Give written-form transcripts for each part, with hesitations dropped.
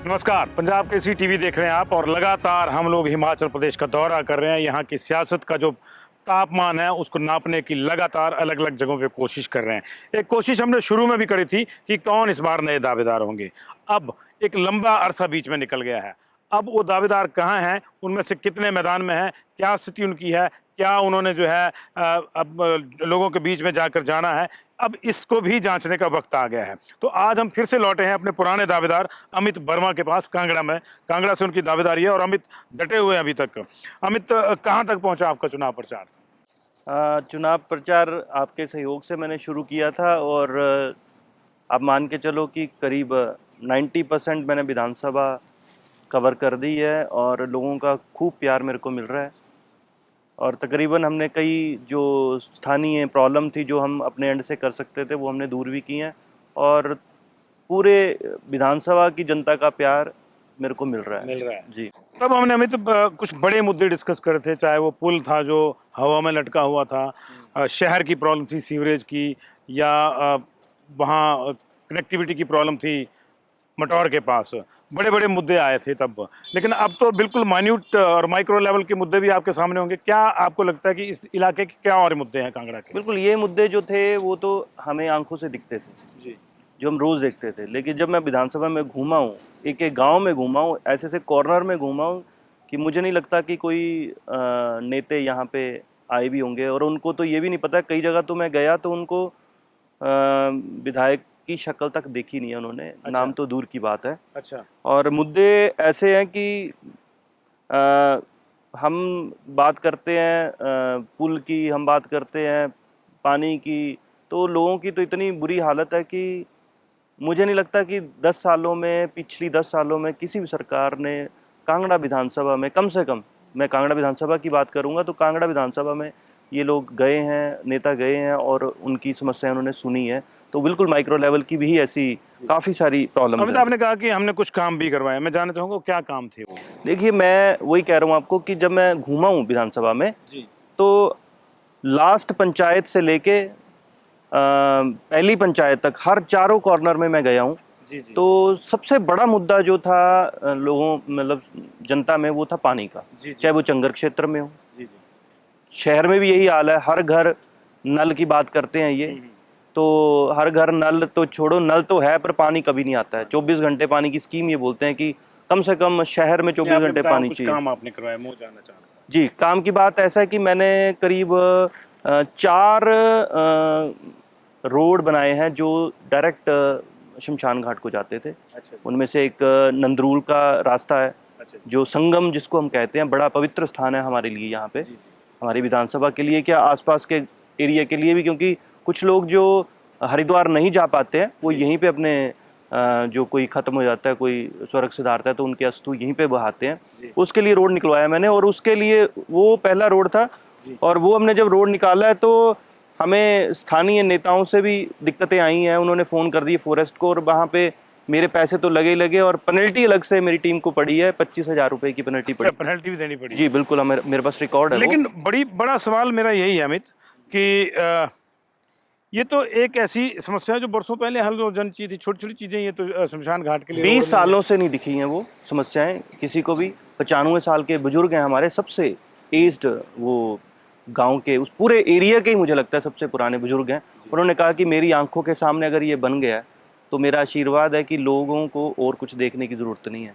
नमस्कार, पंजाब केसरी टीवी देख रहे हैं आप और लगातार हम लोग हिमाचल प्रदेश का दौरा कर रहे हैं। यहाँ की सियासत का जो तापमान है उसको नापने की लगातार अलग अलग जगहों पे कोशिश कर रहे हैं। एक कोशिश हमने शुरू में भी करी थी कि कौन इस बार नए दावेदार होंगे। अब एक लंबा अरसा बीच में निकल गया है। अब वो दावेदार कहाँ हैं, उनमें से कितने मैदान में हैं, क्या स्थिति उनकी है, क्या उन्होंने जो है अब लोगों के बीच में जाकर जाना है, अब इसको भी जांचने का वक्त आ गया है। तो आज हम फिर से लौटे हैं अपने पुराने दावेदार अमित वर्मा के पास कांगड़ा में। कांगड़ा से उनकी दावेदारी है और अमित डटे हुए हैं अभी तक। अमित, कहाँ तक पहुंचा आपका चुनाव प्रचार? चुनाव प्रचार आपके सहयोग से मैंने शुरू किया था और आप मान के चलो कि करीब 90% मैंने विधानसभा कवर कर दी है और लोगों का खूब प्यार मेरे को मिल रहा है। और तकरीबन हमने कई जो स्थानीय प्रॉब्लम थी जो हम अपने एंड से कर सकते थे वो हमने दूर भी की हैं और पूरे विधानसभा की जनता का प्यार मेरे को मिल रहा है जी। तब हमने अमित कुछ बड़े मुद्दे डिस्कस करे थे, चाहे वो पुल था जो हवा में लटका हुआ था, शहर की प्रॉब्लम थी सीवरेज की, या वहाँ कनेक्टिविटी की प्रॉब्लम थी मटौर के पास। बड़े बड़े मुद्दे आए थे तब, लेकिन अब तो बिल्कुल माइन्यूट और माइक्रो लेवल के मुद्दे भी आपके सामने होंगे। क्या आपको लगता है कि इस इलाके के क्या और मुद्दे हैं कांगड़ा के? बिल्कुल, ये मुद्दे जो थे वो तो हमें आंखों से दिखते थे जी, जो हम रोज़ देखते थे। लेकिन जब मैं विधानसभा में घूमा हूँ, एक एक गांव में घूमा हूँ, ऐसे ऐसे कॉर्नर में घूमा हूँ कि मुझे नहीं लगता कि कोई नेता यहाँ पे आए भी होंगे। और उनको तो ये भी नहीं पता, कई जगह तो मैं गया तो उनको विधायक की शक्ल तक देखी नहीं है उन्होंने। अच्छा। नाम तो दूर की बात है। अच्छा। और मुद्दे ऐसे हैं कि हम बात करते हैं पुल की, हम बात करते हैं पानी की, तो लोगों की तो इतनी बुरी हालत है कि मुझे नहीं लगता कि 10 सालों में, पिछली 10 सालों में किसी भी सरकार ने कांगड़ा विधानसभा में, कम से कम मैं कांगड़ा विधानसभा की बात करूंगा तो कांगड़ा विधानसभा में ये लोग गए हैं, नेता गए हैं और उनकी समस्याएं उन्होंने सुनी है। तो बिल्कुल माइक्रो लेवल की भी ऐसी काफ़ी सारी प्रॉब्लम्स अमित, हैं। आपने कहा कि हमने कुछ काम भी करवाए, मैं जानना चाहूँगा क्या काम थे वो? देखिए, मैं वही कह रहा हूँ आपको कि जब मैं घूमा हूँ विधानसभा में जी। तो लास्ट पंचायत से लेके पहली पंचायत तक हर चारों कॉर्नर में मैं गया हूँ। जी जी। तो सबसे बड़ा मुद्दा जो था लोगों, मतलब जनता में, वो था पानी का। जी जी। चाहे वो चंगर क्षेत्र में हो, जी जी। शहर में भी यही हाल है। हर घर नल की बात करते हैं ये, तो हर घर नल तो छोड़ो, नल तो है पर पानी कभी नहीं आता है। 24 घंटे पानी की स्कीम ये बोलते हैं कि कम से कम शहर में 24 घंटे पानी चाहिए। काम आपने करवाया, मैं जानना चाह रहा था। जी, काम की बात ऐसा है कि मैंने करीब 4 रोड बनाए हैं जो डायरेक्ट शमशान घाट को जाते थे। अच्छा। उनमें से एक नंदरूल का रास्ता है, अच्छा। जो संगम जिसको हम कहते हैं, बड़ा पवित्र स्थान है हमारे लिए यहाँ पे, जी जी। हमारी विधानसभा के लिए, क्या आसपास के एरिया के लिए भी, क्योंकि कुछ लोग जो हरिद्वार नहीं जा पाते हैं वो यहीं पे अपने जो कोई ख़त्म हो जाता है, कोई स्वर्ग सिधारता है, तो उनके अस्तु यहीं पे बहाते हैं। उसके लिए रोड निकलवाया मैंने और उसके लिए वो पहला रोड था। और वो हमने जब रोड निकाला है तो हमें स्थानीय नेताओं से भी दिक्कतें आई हैं। उन्होंने फ़ोन कर दिए फॉरेस्ट को और वहाँ पे मेरे पैसे तो लगे ही लगे और पेनल्टी अलग से मेरी टीम को पड़ी है। 25,000 रुपये की पेनल्टी पड़ी। पेनल्टी भी देनी पड़ी? जी बिल्कुल, मेरे पास रिकॉर्ड है। लेकिन बड़ा सवाल मेरा यही है अमित कि ये तो एक ऐसी समस्या है जो बरसों पहले हल हो जानी चाहिए थी। छोटी छोटी चीजें, ये तो शमशान घाट के लिए 20 सालों से नहीं दिखी हैं वो समस्याएं किसी को भी। 95 साल के बुजुर्ग हैं हमारे, सबसे एज्ड, वो गांव के, उस पूरे एरिया के ही मुझे लगता है सबसे पुराने बुजुर्ग हैं। उन्होंने कहा कि मेरी आंखों के सामने अगर ये बन गया तो मेरा आशीर्वाद है कि लोगों को और कुछ देखने की ज़रूरत नहीं है।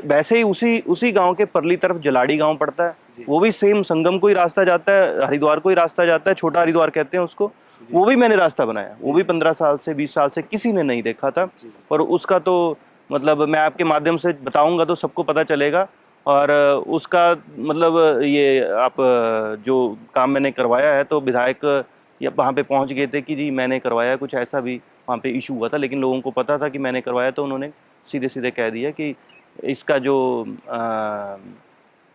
वैसे ही उसी गांव के परली तरफ जलाड़ी गांव पड़ता है, वो भी सेम संगम को ही रास्ता जाता है, हरिद्वार को ही रास्ता जाता है, छोटा हरिद्वार कहते हैं उसको। वो भी मैंने रास्ता बनाया, वो भी 15 साल से 20 साल से किसी ने नहीं देखा था। और उसका तो मतलब मैं आपके माध्यम से बताऊंगा तो सबको पता चलेगा। और उसका मतलब ये आप जो काम मैंने करवाया है, तो विधायक या वहाँ पे पहुँच गए थे कि जी मैंने करवाया, कुछ ऐसा भी वहाँ पे इशू हुआ था। लेकिन लोगों को पता था कि मैंने करवाया, तो उन्होंने सीधे सीधे कह दिया कि इसका जो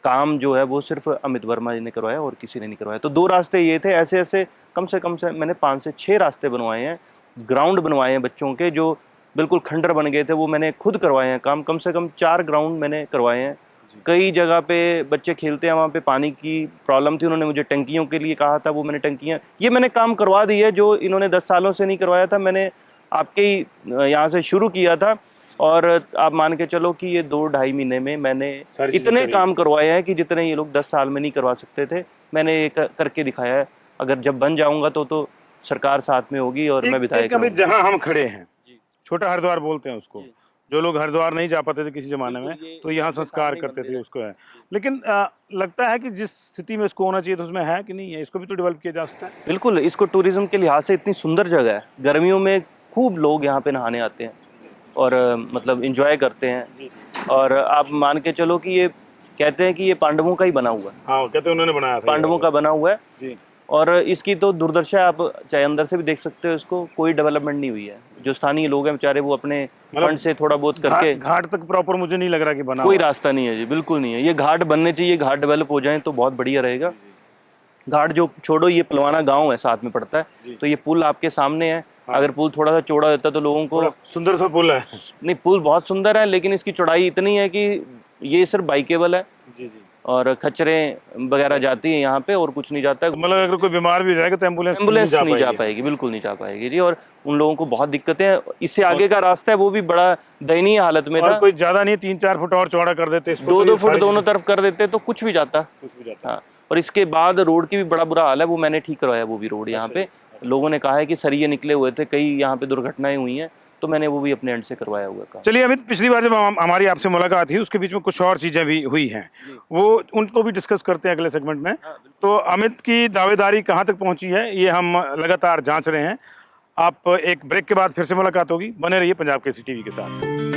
काम जो है वो सिर्फ अमित वर्मा जी ने करवाया और किसी ने नहीं करवाया। तो 2 रास्ते ये थे। ऐसे ऐसे कम से मैंने 5 से 6 रास्ते बनवाए हैं, ग्राउंड बनवाए हैं बच्चों के जो बिल्कुल खंडर बन गए थे, वो मैंने खुद करवाए हैं काम। कम से कम 4 ग्राउंड मैंने करवाए हैं। कई जगह पे बच्चे खेलते हैं, वहाँ पे पानी की प्रॉब्लम थी, उन्होंने मुझे टंकियों के लिए कहा था, वो मैंने टंकियाँ, ये मैंने काम करवा दी है जो इन्होंने 10 सालों से नहीं करवाया था। मैंने आपके ही यहाँ से शुरू किया था और आप मान के चलो कि ये 2-2.5 महीने में मैंने सारी चीजें इतने करी। काम करवाए हैं कि जितने ये लोग 10 साल में नहीं करवा सकते थे, मैंने ये करके दिखाया है। अगर जब बन जाऊंगा तो सरकार साथ में होगी और मैं एक विधायक अमित, रहूंगा। जहाँ हम खड़े हैं, जी, छोटा हरिद्वार बोलते हैं उसको, जी। जो लोग हरिद्वार नहीं जा पाते थे किसी जमाने में, बिल्कुल, ये तो यहाँ मेरे संस्कार सामने ही करते मंदिर थे है। उसको है। जी। लेकिन लगता है कि जिस स्थिति में इसको होना चाहिए था उसमें है कि नहीं है, इसको भी तो डेवलप किया जा सकता है। बिल्कुल, इसको टूरिज्म के लिहाज से इतनी सुंदर जगह है। गर्मियों में खूब लोग यहाँ पे नहाने आते हैं और मतलब एंजॉय करते हैं। जी जी। और आप मान के चलो कि ये कहते हैं कि ये पांडवों का ही बना हुआ है, हाँ, कहते हैं उन्होंने बनाया था ये पांडवों वाला। का बना हुआ है। जी। और इसकी तो दुर्दशा आप चाहे अंदर से भी देख सकते हो, इसको कोई डेवलपमेंट नहीं हुई है। जो स्थानीय लोग हैं बेचारे, वो अपने फंड से थोड़ा बहुत करके, घाट तक प्रॉपर मुझे नहीं लग रहा कि बना कोई हुआ है। रास्ता नहीं है जी, बिल्कुल नहीं है। ये घाट बनने चाहिए, घाट डेवलप हो जाए तो बहुत बढ़िया रहेगा। घाट जो छोड़ो, ये पलवाना गांव है साथ में पड़ता है, जी। तो ये पुल आपके सामने है। हाँ। अगर पुल थोड़ा सा चौड़ा होता तो लोगों को, बड़ा सुंदर सा पुल है। नहीं पुल बहुत सुंदर है लेकिन इसकी चौड़ाई इतनी है कि ये सिर्फ बाइकेबल है जी जी। और खच्चरें वगैरह जाती हैं यहाँ पे और कुछ नहीं जाता है। मतलब अगर कोई बीमार भी जाएगा तो एम्बुलेंस नहीं एम्बुलेंस जा नहीं जा पाएगी। पाएगी, बिल्कुल नहीं जा पाएगी जी। और उन लोगों को बहुत दिक्कतें हैं। इससे आगे का रास्ता है वो भी बड़ा दयनीय हालत में और था। कोई ज्यादा नहीं, 3-4 फुट और चौड़ा कर देते इसको, तो 2-2 ये फुट सारी दोनों चीजें तरफ कर देते तो कुछ भी जाता। कुछ भी जाता। हाँ, और इसके बाद रोड की भी बड़ा बुरा हाल है, वो मैंने ठीक करवाया वो भी रोड यहाँ अच्छा पे। जी। लोगों ने कहा है कि सरिये निकले हुए थे, कई यहाँ पे दुर्घटनाएं हुई हैं, तो मैंने वो भी अपने एंड से करवाया हुआ काम। चलिए अमित, पिछली बार जब हमारी आपसे मुलाकात हुई उसके बीच में कुछ और चीज़ें भी हुई हैं, वो उनको भी डिस्कस करते हैं अगले सेगमेंट में। तो अमित की दावेदारी कहाँ तक पहुँची है ये हम लगातार जांच रहे हैं। आप एक ब्रेक के बाद फिर से मुलाकात होगी, बने रहिए पंजाब केसरी टीवी के साथ।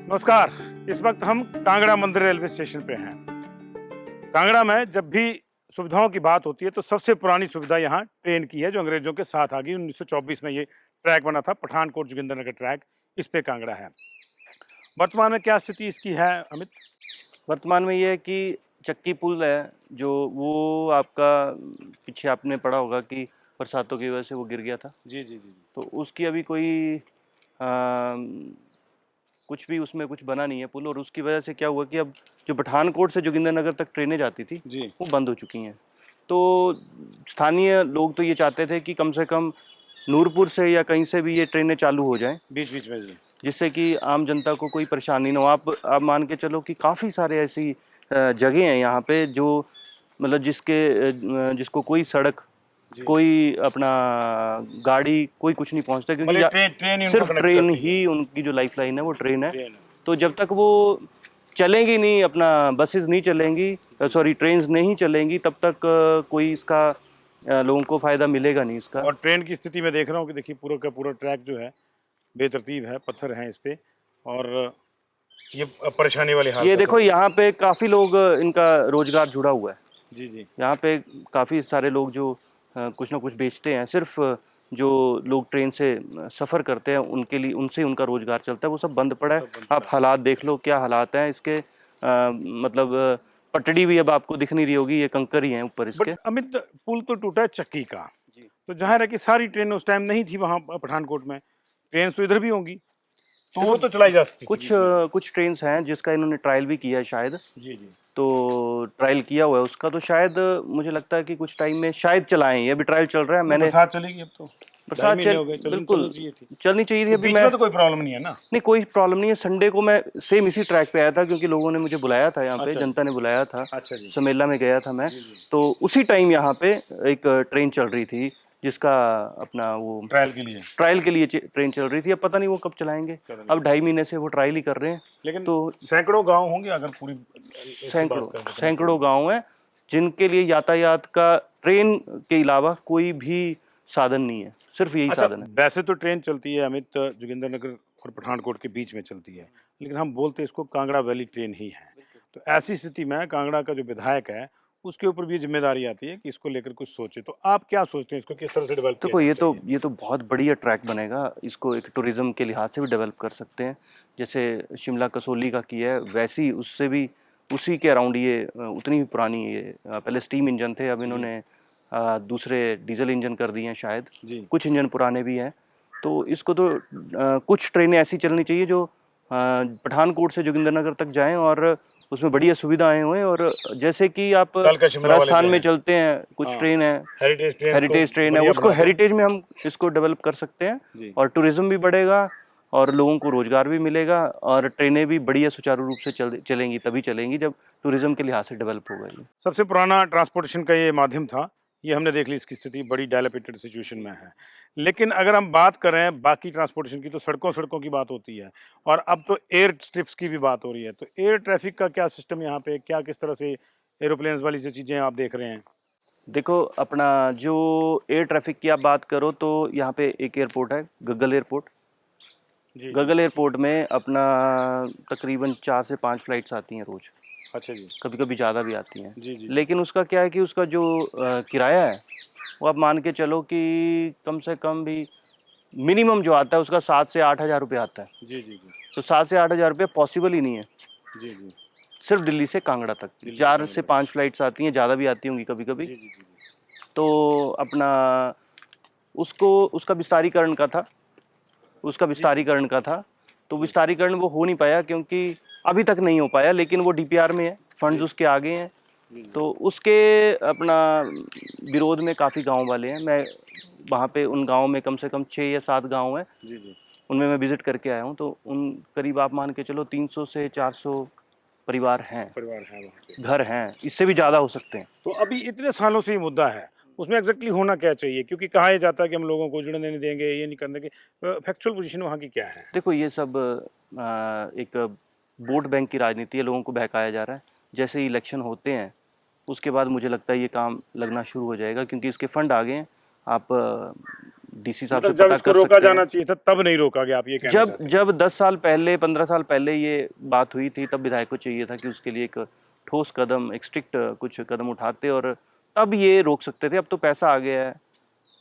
नमस्कार, इस वक्त हम कांगड़ा मंदिर रेलवे स्टेशन पे हैं। कांगड़ा में जब भी सुविधाओं की बात होती है तो सबसे पुरानी सुविधा यहाँ ट्रेन की है, जो अंग्रेजों के साथ आ गई। 1924 में ये ट्रैक बना था, पठानकोट जोगिंद्रनगर ट्रैक, इस पे कांगड़ा है। वर्तमान में क्या स्थिति इसकी है अमित? वर्तमान में ये है कि चक्की पुल है जो, वो आपका पीछे आपने पढ़ा होगा कि बरसातों की वजह से वो गिर गया था, जी जी जी। तो उसकी अभी कोई कुछ भी उसमें कुछ बना नहीं है पुल। और उसकी वजह से क्या हुआ कि अब जो पठानकोट से जोगिंद्रनगर तक ट्रेनें जाती थी जी। वो बंद हो चुकी हैं। तो स्थानीय लोग तो ये चाहते थे कि कम से कम नूरपुर से या कहीं से भी ये ट्रेनें चालू हो जाएं, बीच बीच में जी। जिससे कि आम जनता को कोई परेशानी ना हो। आप मान के चलो कि काफ़ी सारे ऐसी जगह हैं यहाँ पे जो मतलब जिसको कोई सड़क, कोई अपना गाड़ी, कोई कुछ नहीं पहुँचता, क्योंकि ट्रेन ही उनको सिर्फ कनेक्ट ट्रेन करती है। ही उनकी जो लाइफ लाइन है वो ट्रेन है। ट्रेन है। तो जब तक वो चलेंगी नहीं, अपना बसेस नहीं चलेंगी, सॉरी ट्रेन्स नहीं चलेंगी, तब तक कोई इसका लोगों को फ़ायदा मिलेगा नहीं इसका। और ट्रेन की स्थिति मैं देख रहा हूँ कि देखिए पूरा का पूरा ट्रैक जो है बेतरतीब है, पत्थर हैं इस पे, और ये परेशानी वाली हालत ये है देखो सब। यहाँ पे काफ़ी लोग इनका रोजगार जुड़ा हुआ है। जी जी। यहाँ पे काफ़ी सारे लोग जो कुछ ना कुछ बेचते हैं, सिर्फ जो लोग ट्रेन से सफ़र करते हैं उनके लिए, उनसे उनका रोजगार चलता है, वो सब बंद पड़ा है। आप हालात देख लो क्या हालात हैं इसके। मतलब पटड़ी भी अब आपको दिख नहीं रही होगी, ये कंकर ही हैं ऊपर इसके। बट अमित, पुल तो टूटा है चक्की का, तो जाहिर है कि सारी ट्रेनें उस टाइम नहीं थी वहाँ पठानकोट में, ट्रेन तो इधर भी होंगी, तो वो तो चलाई जा सकती कुछ थी। कुछ ट्रेन्स हैं जिसका इन्होंने ट्रायल भी किया है शायद, जी जी। तो ट्रायल किया हुआ है उसका, तो शायद मुझे लगता है कि कुछ टाइम में शायद चलाएं। ये अभी ट्रायल चल रहा है। मैंने बरसात चलेगी अब तो, बरसात बिल्कुल चलनी चाहिए थी। चलनी चाहिए थी। तो अभी बीच मैं में तो कोई प्रॉब्लम नहीं है ना? नहीं, कोई प्रॉब्लम नहीं है। संडे को मैं सेम इसी ट्रैक पे आया था, क्योंकि लोगों ने मुझे बुलाया था यहाँ पे, अच्छा। जनता ने बुलाया था, अच्छा जी। सम्मेलन में गया था मैं। तो उसी टाइम यहाँ पे एक ट्रेन चल रही थी जिसका अपना वो ट्रायल के लिए ट्रेन चल रही थी। अब पता नहीं वो कब चलाएंगे, अब 2.5 महीने से वो ट्रायल ही कर रहे हैं। लेकिन तो सैकड़ों गांव होंगे अगर पूरी सैकड़ों गाँव हैं जिनके लिए यातायात का ट्रेन के अलावा कोई भी साधन नहीं है, सिर्फ यही अच्छा, साधन है। वैसे तो ट्रेन चलती है अमित, जोगिंद्रनगर और पठानकोट के बीच में चलती है, लेकिन हम बोलते इसको कांगड़ा वैली ट्रेन ही है। तो ऐसी स्थिति में कांगड़ा का जो विधायक है उसके ऊपर भी जिम्मेदारी आती है कि इसको लेकर कुछ सोचे। तो आप क्या सोचते हैं, इसको किस तरह से डेवलप देखो किया ये जाना तो चाहिए? ये तो बहुत बढ़िया ट्रैक बनेगा, इसको एक टूरिज्म के लिहाज से भी डेवलप कर सकते हैं। जैसे शिमला कसौली का किया है वैसी उससे भी उसी के अराउंड ये उतनी ही पुरानी ये पहले स्टीम इंजन थे, अब इन्होंने दूसरे डीजल इंजन कर दिए हैं शायद, जी कुछ इंजन पुराने भी हैं। तो इसको तो कुछ ट्रेनें ऐसी चलनी चाहिए जो पठानकोट से जोगिंदरनगर तक जाएं और उसमें बढ़िया सुविधाएं हों। और जैसे कि आप कल का शिमला वाले राजस्थान जो में हैं, चलते हैं कुछ हाँ, ट्रेन है, हेरिटेज ट्रेन है, बढ़िया उसको बना दो। हेरिटेज में हम इसको डेवलप कर सकते हैं जी। और टूरिज्म भी बढ़ेगा और लोगों को रोजगार भी मिलेगा और ट्रेनें भी बढ़िया सुचारू रूप से चलेंगी, तभी चलेंगी जब टूरिज्म के लिहाज से डेवलप होगा ये। सबसे पुराना ट्रांसपोर्टेशन का ये माध्यम था, ये हमने देख ली इसकी स्थिति बड़ी डायलेपिटेड सिचुएशन में है। लेकिन अगर हम बात करें बाकी ट्रांसपोर्टेशन की तो सड़कों की बात होती है और अब तो एयर स्ट्रिप्स की भी बात हो रही है। तो एयर ट्रैफिक का क्या सिस्टम यहाँ पे, क्या किस तरह से एरोप्लेन्स वाली जो चीज़ें आप देख रहे हैं? देखो अपना जो एयर ट्रैफिक की आप बात करो तो यहाँ पे एक एयरपोर्ट है गग्गल एयरपोर्ट। जी। गगल एयरपोर्ट में अपना तकरीबन 4 से 5 फ्लाइट्स आती हैं रोज, अच्छा जी। कभी कभी ज़्यादा भी आती हैं। जी जी। लेकिन उसका क्या है कि उसका जो किराया है वो आप मान के चलो कि कम से कम भी मिनिमम जो आता है उसका 7 से 8 हज़ार रुपये आता है। जी जी जी। तो 7 से 8 हज़ार रुपये पॉसिबल ही नहीं है जी जी। सिर्फ दिल्ली से कांगड़ा तक। दिल्ली 4 से से 5 फ्लाइट्स आती हैं, ज़्यादा भी आती होंगी कभी कभी। जी जी जी। तो अपना उसको उसका विस्तारीकरण का था, उसका विस्तारीकरण का था। तो विस्तारीकरण वो हो नहीं पाया क्योंकि अभी तक नहीं हो पाया, लेकिन वो डीपीआर में है, फंड्स उसके आगे हैं। तो उसके अपना विरोध में काफ़ी गांव वाले हैं। मैं वहाँ पे उन गाँव में कम से कम 6 या 7 गांव हैं, जी जी। उनमें मैं विजिट करके आया हूँ। तो उन करीब आप मान के चलो 300 से 400 परिवार हैं, परिवार है वहाँ पे। घर हैं, इससे भी ज़्यादा हो सकते हैं। तो अभी इतने सालों से ये मुद्दा है, उसमें एग्जैक्टली होना क्या चाहिए? क्योंकि कहा यह जाता है कि हम लोगों को जुड़ने नहीं देंगे, ये नहीं करने देंगे। फैक्चुअल पोजीशन वहाँ की क्या है? देखो ये सब एक वोट बैंक की राजनीति है, लोगों को बहकाया जा रहा है। जैसे ही इलेक्शन होते हैं उसके बाद मुझे लगता है ये काम लगना शुरू हो जाएगा क्योंकि इसके फंड आ गए हैं। आप डीसी साहब से मतलब जब पता इसको कर रोका सकते जाना हैं। चाहिए था तब नहीं रोका गया, आप ये कहना जब चाहते हैं? जब 10 साल पहले 15 साल पहले ये बात हुई थी तब विधायक को चाहिए था कि उसके लिए एक ठोस कदम, एक स्ट्रिक्ट कुछ कदम उठाते और तब ये रोक सकते थे। अब तो पैसा आ गया है,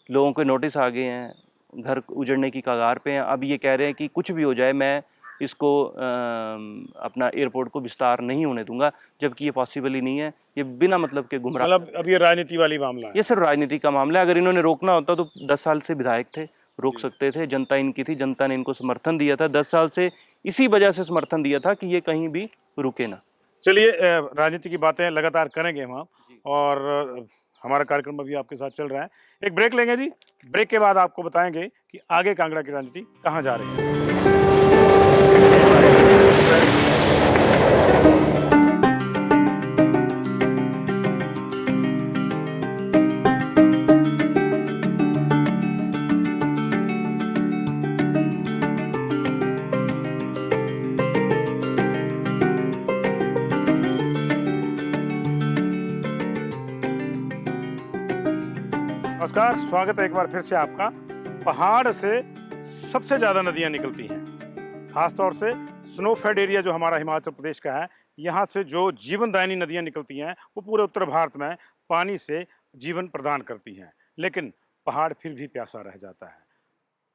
लोगों के नोटिस आ गए हैं, घर उजड़ने की कगार पे हैं। अब ये कह रहे हैं कि कुछ भी हो जाए मैं इसको अपना एयरपोर्ट को विस्तार नहीं होने दूंगा, जबकि ये पॉसिबल ही नहीं है। ये बिना मतलब के गुमराह, मतलब अब ये राजनीति वाली मामला है। ये सिर्फ राजनीति का मामला है। अगर इन्होंने रोकना होता तो 10 साल से विधायक थे, रोक सकते थे। जनता इनकी थी, जनता ने इनको समर्थन दिया था 10 साल से, इसी वजह से समर्थन दिया था कि ये कहीं भी रुके ना। चलिए, राजनीति की बातें लगातार करेंगे हम और हमारा कार्यक्रम अभी आपके साथ चल रहा है। एक ब्रेक लेंगे जी, ब्रेक के बाद आपको बताएंगे कि आगे कांगड़ा की राजनीति कहाँ जा रही है। नमस्कार, स्वागत है एक बार फिर से आपका। पहाड़ से सबसे ज़्यादा नदियाँ निकलती हैं, खासतौर से स्नोफेड एरिया जो हमारा हिमाचल प्रदेश का है, यहाँ से जो जीवनदायिनी नदियाँ निकलती हैं वो पूरे उत्तर भारत में पानी से जीवन प्रदान करती हैं। लेकिन पहाड़ फिर भी प्यासा रह जाता है।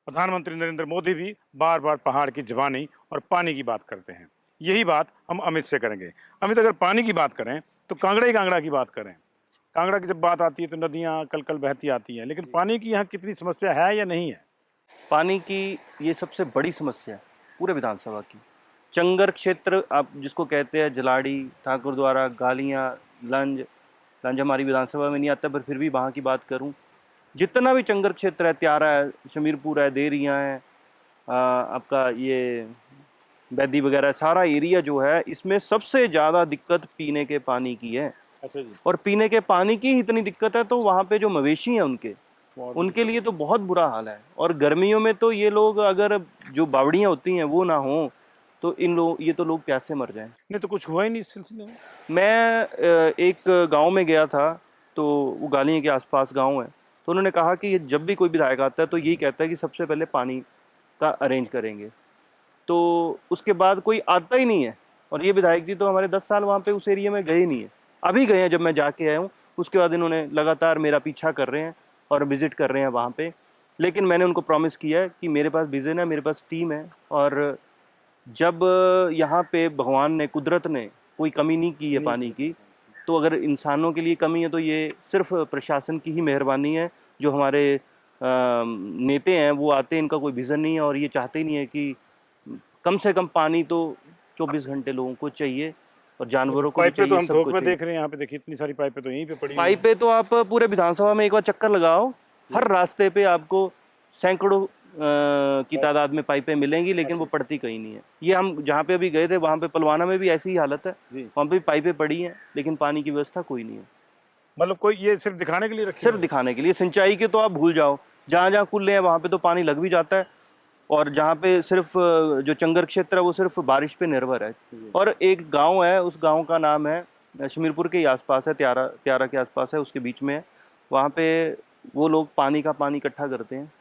प्रधानमंत्री नरेंद्र मोदी भी बार बार पहाड़ की जवानी और पानी की बात करते हैं। यही बात हम अमित से करेंगे। अमित, अगर पानी की बात करें तो कांगड़ा ही कांगड़ा की बात करें। कांगड़ा की जब बात आती है तो नदियाँ कल कल बहती आती हैं, लेकिन पानी की यहाँ कितनी समस्या है या नहीं है? पानी की ये सबसे बड़ी समस्या है पूरे विधानसभा की। चंगर क्षेत्र आप जिसको कहते हैं, जलाड़ी, ठाकुरद्वारा, गालियाँ, लंज हमारी विधानसभा में नहीं आता, पर फिर भी वहाँ की बात करूँ, जितना भी चंगर क्षेत्र है, त्यारा है, शमीरपुर है, देरियाँ है, आपका ये बैदी वगैरह, सारा एरिया जो है इसमें सबसे ज़्यादा दिक्कत पीने के पानी की है। अच्छा जी। और पीने के पानी की ही इतनी दिक्कत है तो वहाँ पे जो मवेशी हैं उनके लिए तो बहुत बुरा हाल है। और गर्मियों में तो ये लोग, अगर जो बावड़ियाँ होती हैं वो ना हो तो ये तो लोग प्यासे मर जाएं। नहीं तो कुछ हुआ ही नहीं इस सिलसिले में। मैं एक गांव में गया था, तो वो गालियाँ के आसपास गांव है, तो उन्होंने कहा कि जब भी कोई विधायक आता है तो यही कहता है कि सबसे पहले पानी का अरेंज करेंगे, तो उसके बाद कोई आता ही नहीं है। और ये विधायक जी तो हमारे 10 साल वहाँ पे उस एरिया में गए नहीं है। अभी गए हैं जब मैं जाके आया हूँ, उसके बाद इन्होंने लगातार मेरा पीछा कर रहे हैं और विजिट कर रहे हैं वहाँ पे। लेकिन मैंने उनको प्रॉमिस किया है कि मेरे पास विजन है, मेरे पास टीम है, और जब यहाँ पे भगवान ने, कुदरत ने कोई कमी नहीं की है पानी की, तो अगर इंसानों के लिए कमी है तो ये सिर्फ प्रशासन की ही मेहरबानी है। जो हमारे नेता हैं वो आते हैं, इनका कोई विज़न नहीं है और ये चाहते ही नहीं है कि कम से कम पानी तो 24 घंटे लोगों को चाहिए और जानवरों को भी पाइपें तो चाहिए, हम सबको थोक में चाहिए। देख रहे हैं, यहाँ पे देखिए इतनी सारी पाइपें तो यहीं पे पड़ी हुई हैं। पाइपें तो आप पूरे विधानसभा में एक बार चक्कर लगाओ, हर रास्ते पे आपको सैकड़ों की तादाद में पाइपें मिलेंगी, लेकिन वो पड़ती कहीं नहीं है। ये हम जहाँ पे अभी गए थे वहाँ पे पलवाना में भी ऐसी ही हालत है, वहाँ पे भी पाइपें पड़ी हैं लेकिन पानी की व्यवस्था कोई नहीं है। मतलब कोई ये सिर्फ दिखाने के लिए रखी सिर्फ दिखाने के लिए। सिंचाई के तो आप भूल जाओ, जहाँ जहाँ कुल्ले हैं वहाँ पे तो पानी लग भी जाता है, और जहाँ पे सिर्फ जो चंगर क्षेत्र है वो सिर्फ बारिश पे निर्भर है। और एक गांव है, उस गांव का नाम है शमीरपुर के ही आसपास है, त्यारा के आसपास है, उसके बीच में है। वहाँ पे वो लोग पानी इकट्ठा करते हैं,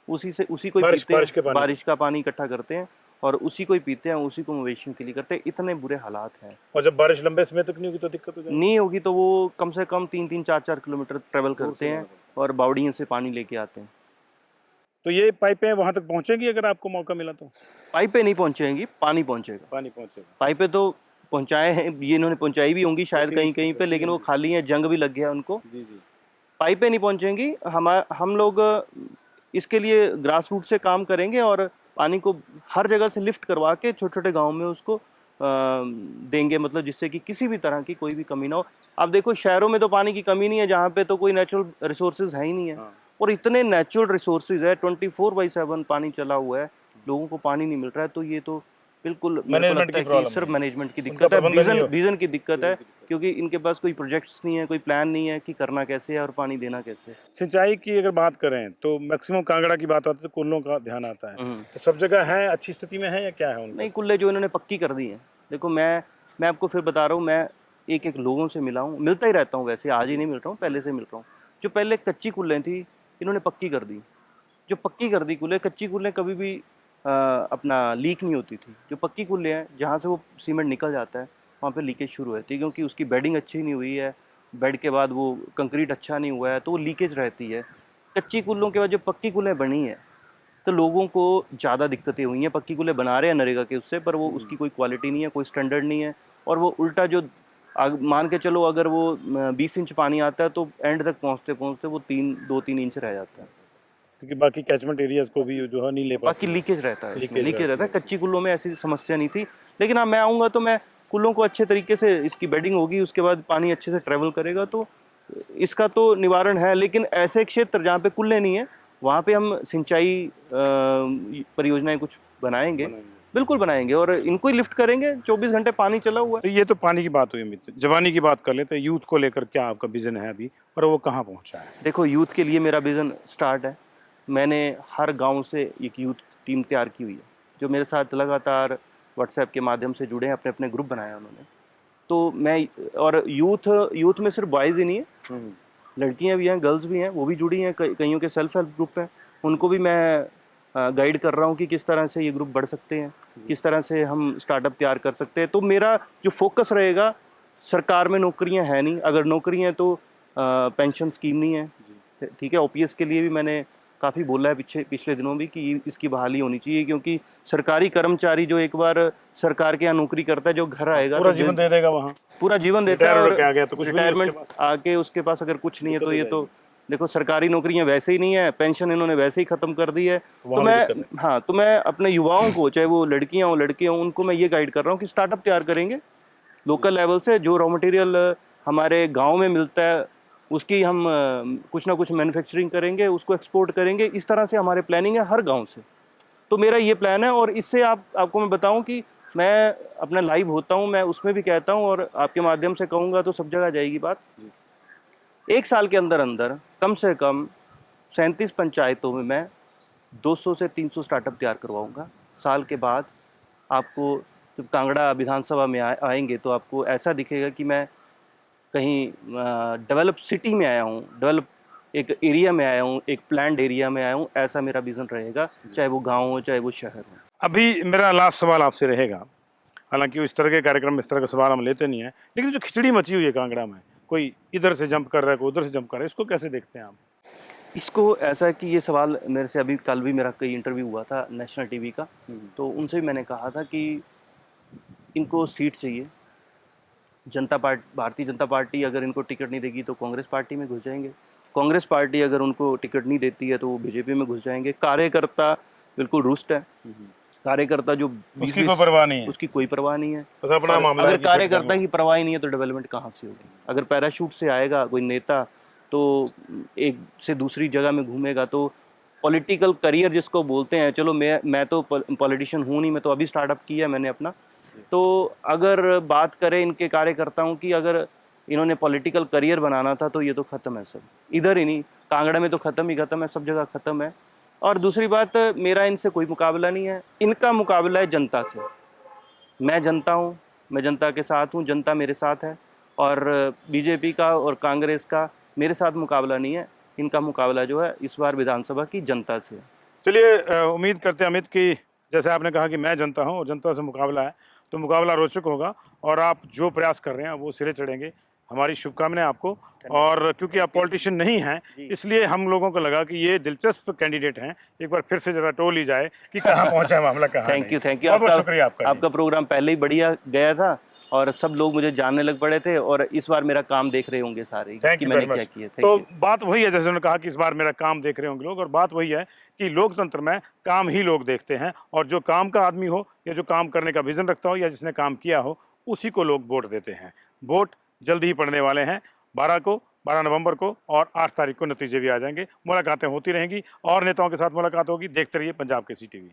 उसी को ही पीते हैं, बारिश का पानी इकट्ठा करते हैं और उसी को ही पीते हैं, उसी को मवेशियों के लिए करते हैं। इतने बुरे हालात हैं। और जब बारिश लंबे समय तक नहीं होगी तो दिक्कत हो जाएगी। नहीं होगी तो वो कम से कम 3-4 किलोमीटर ट्रेवल करते हैं और बावड़ियों से पानी लेके आते हैं। तो ये पाइपें वहां तक पहुंचेंगी अगर आपको मौका मिला तो? पाइपें नहीं पहुंचेंगी, पानी पहुंचेगा। पानी पहुंचेगा। पाइपें तो पहुंचाए हैं, ये इन्होंने पहुंचाई भी होंगी शायद कहीं कहीं पे, लेकिन वो खाली हैं, जंग भी लग गया उनको। जी जी। पाइपें नहीं पहुंचेंगी। हम लोग इसके लिए ग्रास रूट से काम करेंगे और पानी को हर जगह से लिफ्ट करवा के छोटे छोटे गाँव में उसको देंगे, मतलब जिससे कि किसी भी तरह की कोई भी कमी ना हो। अब देखो शहरों में तो पानी की कमी नहीं है, जहाँ पे तो कोई नेचुरल रिसोर्सेज है ही नहीं है। और इतने नेचुरल रिसोर्सेज है, 24/7 पानी चला हुआ है, लोगों को पानी नहीं मिल रहा है। तो ये तो बिल्कुल मैनेजमेंट की प्रॉब्लम, सिर्फ मैनेजमेंट की दिक्कत है, विजन की दिक्कत है, क्योंकि इनके पास कोई प्रोजेक्ट्स नहीं है, कोई प्लान नहीं है कि करना कैसे है और पानी देना कैसे है। सिंचाई की अगर बात करें तो मैक्सिमम कांगड़ा की बात आती है तो कुल्लों का ध्यान आता है। तो सब जगह है, अच्छी स्थिति में है या क्या है उनका? नहीं, कुल्ले जो इन्होंने पक्की कर दी है। देखो मैं आपको फिर बता रहा हूँ, मैं एक लोगों से मिला हूँ, मिलता ही रहता हूँ, वैसे आज ही नहीं मिल रहा हूँ, पहले से मिल रहा हूँ। जो पहले कच्ची कुल्लें थी इन्होंने पक्की कर दी। जो पक्की कर दी कुल्ले, कच्ची कुल्लें कभी भी अपना लीक नहीं होती थी। जो पक्की कुल्ले हैं, जहाँ से वो सीमेंट निकल जाता है वहाँ पे लीकेज शुरू होती है, क्योंकि उसकी बेडिंग अच्छी नहीं हुई है, बेड के बाद वो कंक्रीट अच्छा नहीं हुआ है, तो वो लीकेज रहती है। कच्ची कुल्लों के बाद जो पक्की कुल्लें बनी है तो लोगों को ज़्यादा दिक्कतें हुई हैं। पक्की कुल्ले बना रहे हैं नरेगा के उससे, पर वो उसकी कोई क्वालिटी नहीं है, कोई स्टैंडर्ड नहीं है। और वो उल्टा जो मान के चलो, अगर वो 20 इंच पानी आता है तो एंड तक पहुँचते पहुँचते वो 2-3 इंच रह जाता है, क्योंकि बाकी कैचमेंट एरियाज को भी जो है नहीं ले पाते। बाकी लीकेज रहता है, लीकेज लीकेज रहता है। कच्ची कुल्लों में ऐसी समस्या नहीं थी, लेकिन हाँ मैं आऊँगा तो मैं कुल्लों को अच्छे तरीके से, इसकी बेडिंग होगी, उसके बाद पानी अच्छे से ट्रेवल करेगा, तो इसका तो निवारण है। लेकिन ऐसे क्षेत्र जहाँ पे कुल्ले नहीं है वहाँ पे हम सिंचाई परियोजनाएं कुछ बनाएंगे, बिल्कुल बनाएंगे, और इनको ही लिफ्ट करेंगे। 24 घंटे पानी चला हुआ है। तो ये तो पानी की बात हुई अमित, जवानी की बात कर लेते हैं। यूथ को लेकर क्या आपका विजन है अभी और वो कहाँ पहुँचा है? देखो, यूथ के लिए मेरा विजन स्टार्ट है। मैंने हर गांव से एक यूथ टीम तैयार की हुई है, जो मेरे साथ लगातार व्हाट्सएप के माध्यम से जुड़े हैं, अपने अपने ग्रुप बनाए उन्होंने। तो मैं, और यूथ में सिर्फ बॉयज़ ही नहीं है, लड़कियां भी हैं, गर्ल्स भी हैं, वो भी जुड़ी हैं। कईयों के सेल्फ हेल्प ग्रुप हैं, उनको भी मैं गाइड कर रहा हूँ कि किस तरह से ये ग्रुप बढ़ सकते हैं, किस तरह से हम स्टार्टअप तैयार कर सकते हैं। तो मेरा जो फोकस रहेगा, सरकार में नौकरियां हैं नहीं, अगर नौकरी हैं तो पेंशन स्कीम नहीं है, ठीक है। ओपीएस के लिए भी मैंने काफ़ी बोला है पिछले दिनों भी कि इसकी बहाली होनी चाहिए, क्योंकि सरकारी कर्मचारी जो एक बार सरकार के यहाँ नौकरी करता है, जो घर आएगा पूरा जीवन दे देगा, वहाँ पूरा जीवन देता है, और रिटायरमेंट आके उसके पास अगर कुछ नहीं है तो ये तो देखो, सरकारी नौकरियां वैसे ही नहीं है, पेंशन इन्होंने वैसे ही खत्म कर दी है। तो मैं अपने युवाओं को, चाहे वो लड़कियां हो लड़के हों, उनको मैं ये गाइड कर रहा हूँ कि स्टार्टअप तैयार करेंगे लोकल लेवल से। जो रॉ मटेरियल हमारे गाँव में मिलता है उसकी हम कुछ ना कुछ मैन्युफैक्चरिंग करेंगे, उसको एक्सपोर्ट करेंगे। इस तरह से हमारे प्लानिंग है हर गाँव से। तो मेरा ये प्लान है, और इससे आपको मैं बताऊं कि मैं अपना लाइव होता हूं, मैं उसमें भी कहता हूं, और आपके माध्यम से कहूंगा तो सब जगह जाएगी बात। 1 साल के अंदर अंदर कम से कम 37 पंचायतों में मैं 200 से 300 स्टार्टअप तैयार करवाऊंगा। साल के बाद आपको जब कांगड़ा विधानसभा में आएंगे तो आपको ऐसा दिखेगा कि मैं कहीं डेवलप सिटी में आया हूँ, डेवलप एक एरिया में आया हूँ, एक प्लान्ड एरिया में आया हूँ। ऐसा मेरा विजन रहेगा, चाहे वो गांव हो चाहे वो शहर हो। अभी मेरा लास्ट सवाल आपसे रहेगा हालांकि इस तरह के कार्यक्रम, इस तरह का सवाल हम लेते नहीं हैं, लेकिन जो खिचड़ी मची हुई है कांगड़ा में, कोई इधर से जंप कर रहा है, कोई उधर से जंप कर रहा है, इसको कैसे देखते हैं आप? इसको ऐसा है कि ये सवाल मेरे से अभी कल भी मेरा कई इंटरव्यू हुआ था नेशनल टीवी का, तो उनसे भी मैंने कहा था कि इनको सीट चाहिए। भारतीय जनता पार्टी अगर इनको टिकट नहीं देगी तो कांग्रेस पार्टी में घुस जाएंगे, कांग्रेस पार्टी अगर उनको टिकट नहीं देती है तो वो बीजेपी में घुस जाएंगे। कार्यकर्ता बिल्कुल रुष्ट है, कार्यकर्ता जो उसकी कोई परवाह नहीं है, उसकी कोई परवाह नहीं है। बस अपना मामला है अगर कि कार्यकर्ता की परवाह ही नहीं है तो डेवलपमेंट कहाँ से होगी? अगर पैराशूट से आएगा कोई नेता तो एक से दूसरी जगह में घूमेगा, तो पॉलिटिकल करियर जिसको बोलते हैं, चलो मैं तो पॉलिटिशियन हूँ नहीं, मैं तो अभी स्टार्टअप किया है मैंने अपना। तो अगर बात करें इनके कार्यकर्ताओं की, अगर इन्होंने पॉलिटिकल करियर बनाना था तो ये तो ख़त्म है सब, इधर ही नहीं, कांगड़ा में तो ख़त्म ही ख़त्म है, सब जगह ख़त्म है। और दूसरी बात, मेरा इनसे कोई मुकाबला नहीं है, इनका मुकाबला है जनता से। मैं जनता हूँ, मैं जनता के साथ हूँ, जनता मेरे साथ है, और बीजेपी का और कांग्रेस का मेरे साथ मुकाबला नहीं है। इनका मुकाबला जो है इस बार विधानसभा की जनता से है। चलिए, उम्मीद करते हैं अमित कि जैसे आपने कहा कि मैं जनता हूं और जनता से मुकाबला है, तो मुकाबला रोचक होगा और आप जो प्रयास कर रहे हैं वो सिरे चढ़ेंगे। हमारी शुभकामनाएं आपको। और क्योंकि आप पॉलिटिशियन नहीं हैं, इसलिए हम लोगों को लगा कि ये दिलचस्प कैंडिडेट हैं, एक बार फिर से जरा टोल ली जाए कि कहाँ पहुँचा है मामला, कहाँ थैंक यू, थैंक यू। बहुत बहुत शुक्रिया आपका। आपका प्रोग्राम पहले ही बढ़िया गया था और सब लोग मुझे जानने लग पड़े थे, और इस बार मेरा काम देख रहे होंगे सारे कि मैंने क्या किया। तो बात वही है, जैसे उन्होंने कहा कि इस बार मेरा काम देख रहे होंगे लोग, और बात वही है कि लोकतंत्र में काम ही लोग देखते हैं, और जो काम का आदमी हो या जो काम करने का विजन रखता हो या जिसने काम किया हो, उसी को लोग वोट देते हैं। वोट जल्द ही पड़ने वाले हैं, 12 नवंबर को, और 8 तारीख को नतीजे भी आ जाएंगे। मुलाकातें होती रहेंगी और नेताओं के साथ मुलाकात होगी। देखते रहिए पंजाब केसरी टीवी।